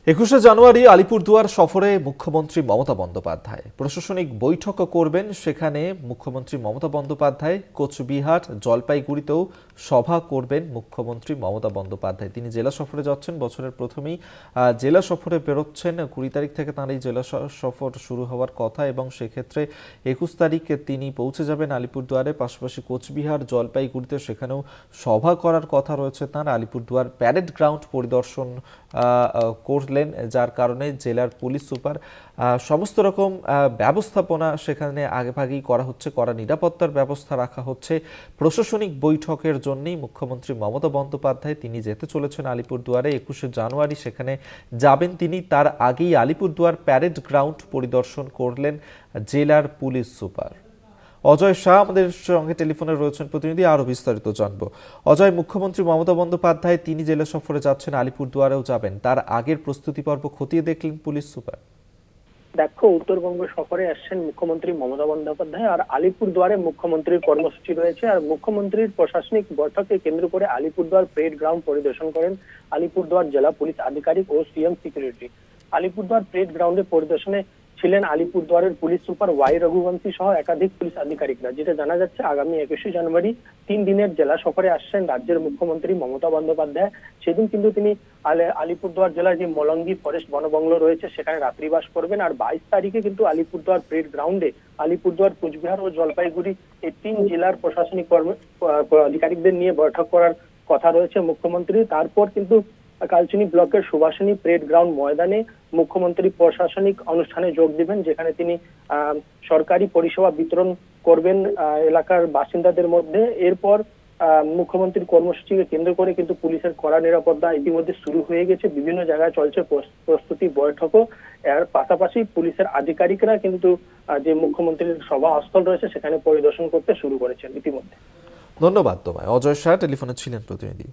21শে জানুয়ারি আলিপুরদুয়ার সফরে মুখ্যমন্ত্রী মমতা বন্দ্যোপাধ্যায় প্রশাসনিক বৈঠক করবেন। সেখানে মুখ্যমন্ত্রী মমতা বন্দ্যোপাধ্যায় কোচবিহার জলপাইগুড়িতেও সভা করবেন। মুখ্যমন্ত্রী মমতা বন্দ্যোপাধ্যায় তিনি জেলা সফরে যাচ্ছেন। বছরের প্রথমেই জেলা সফরে বেরোচ্ছেন। 20 তারিখ থেকে তাঁর এই জেলা সফর শুরু হওয়ার কথা এবং সেক্ষেত্রে 21 তারিখে তিনি পৌঁছে যাবেন আলিপুরদুয়ারে। পাশাপাশি কোচবিহার জলপাইগুড়িতে সেখানেও সভা করার কথা রয়েছে তাঁর। আলিপুরদুয়ার প্যারেড গ্রাউন্ড পরিদর্শন করলেন, যার কারণে জেলার পুলিশ সুপার সমস্ত রকম ব্যবস্থাপনা সেখানে আগেভাগেই করা হচ্ছে, কড়া নিরাপত্তার ব্যবস্থা রাখা হচ্ছে। প্রশাসনিক বৈঠকের জন্যই মুখ্যমন্ত্রী মমতা বন্দ্যোপাধ্যায় তিনি যেতে চলেছেন আলিপুরদুয়ারে। 21শে জানুয়ারি সেখানে যাবেন তিনি। তার আগেই আলিপুরদুয়ার প্যারেড গ্রাউন্ড পরিদর্শন করলেন জেলার পুলিশ সুপার। অজয় শাহ আমাদের সঙ্গে টেলিফোনে রয়েছেন প্রতিনিধি, আরো বিস্তারিত জানবো। অজয়, মুখ্যমন্ত্রী মমতা বন্দ্যোপাধ্যায় তিনি জেলা সফরে যাচ্ছেন, আলিপুরদুয়ারেও যাবেন, তার আগের প্রস্তুতি পর্ব খতিয়ে দেখলেন পুলিশ সুপার। দেখো, উত্তরবঙ্গ সফরে আসছেন মুখ্যমন্ত্রী মমতা বন্দ্যোপাধ্যায়, আর আলিপুরদুয়ারে মুখ্যমন্ত্রীর কর্মসূচি রয়েছে। আর মুখ্যমন্ত্রীর প্রশাসনিক বৈঠককে কেন্দ্র করে আলিপুরদুয়ার প্যারেড গ্রাউন্ড পরিদর্শন করেন আলিপুরদুয়ার জেলা পুলিশ আধিকারিক ও সিএম সিকিউরিটি। আলিপুরদুয়ার প্যারেড গ্রাউন্ডে পরিদর্শনে ছিলেন আলিপুরদুয়ারের পুলিশ সুপার ওয়াই রঘুবংশী সহ একাধিক পুলিশ আধিকারিকরা। যেটা জানা যাচ্ছে, আগামী 21শে জানুয়ারি 3 দিনের জেলা সফরে আসছেন রাজ্যের মুখ্যমন্ত্রী মমতা বন্দ্যোপাধ্যায়। সেদিন কিন্তু তিনি আলিপুরদুয়ার জেলার যে মলঙ্গি ফরেস্ট বনবংলো রয়েছে সেখানে রাত্রিবাস করবেন। আর 22 তারিখে কিন্তু আলিপুরদুয়ার প্যারেড গ্রাউন্ডে আলিপুরদুয়ার, কোচবিহার ও জলপাইগুড়ি এই 3 জেলার প্রশাসনিক আধিকারিকদের নিয়ে বৈঠক করার কথা রয়েছে মুখ্যমন্ত্রী। তারপর কিন্তু কালচিনি ব্লকের সুভাষিনী প্যারেড গ্রাউন্ড ময়দানে মুখ্যমন্ত্রী প্রশাসনিক অনুষ্ঠানে যোগ দিবেন, যেখানে তিনি সরকারি পরিষেবা বিতরণ করবেন এলাকার বাসিন্দাদের মধ্যে। এরপর মুখ্যমন্ত্রীর কর্মসূচিকে কেন্দ্র করে কিন্তু পুলিশের কড়া নিরাপত্তা ইতিমধ্যে শুরু হয়ে গেছে। বিভিন্ন জায়গায় চলছে প্রস্তুতি বৈঠকও। এর পাশাপাশি পুলিশের আধিকারিকরা কিন্তু যে মুখ্যমন্ত্রীর সভাস্থল রয়েছে সেখানে পরিদর্শন করতে শুরু করেছেন ইতিমধ্যে। ধন্যবাদ তোমায়। অজয় শাহ টেলিফোনে ছিলেন প্রতিনিধি।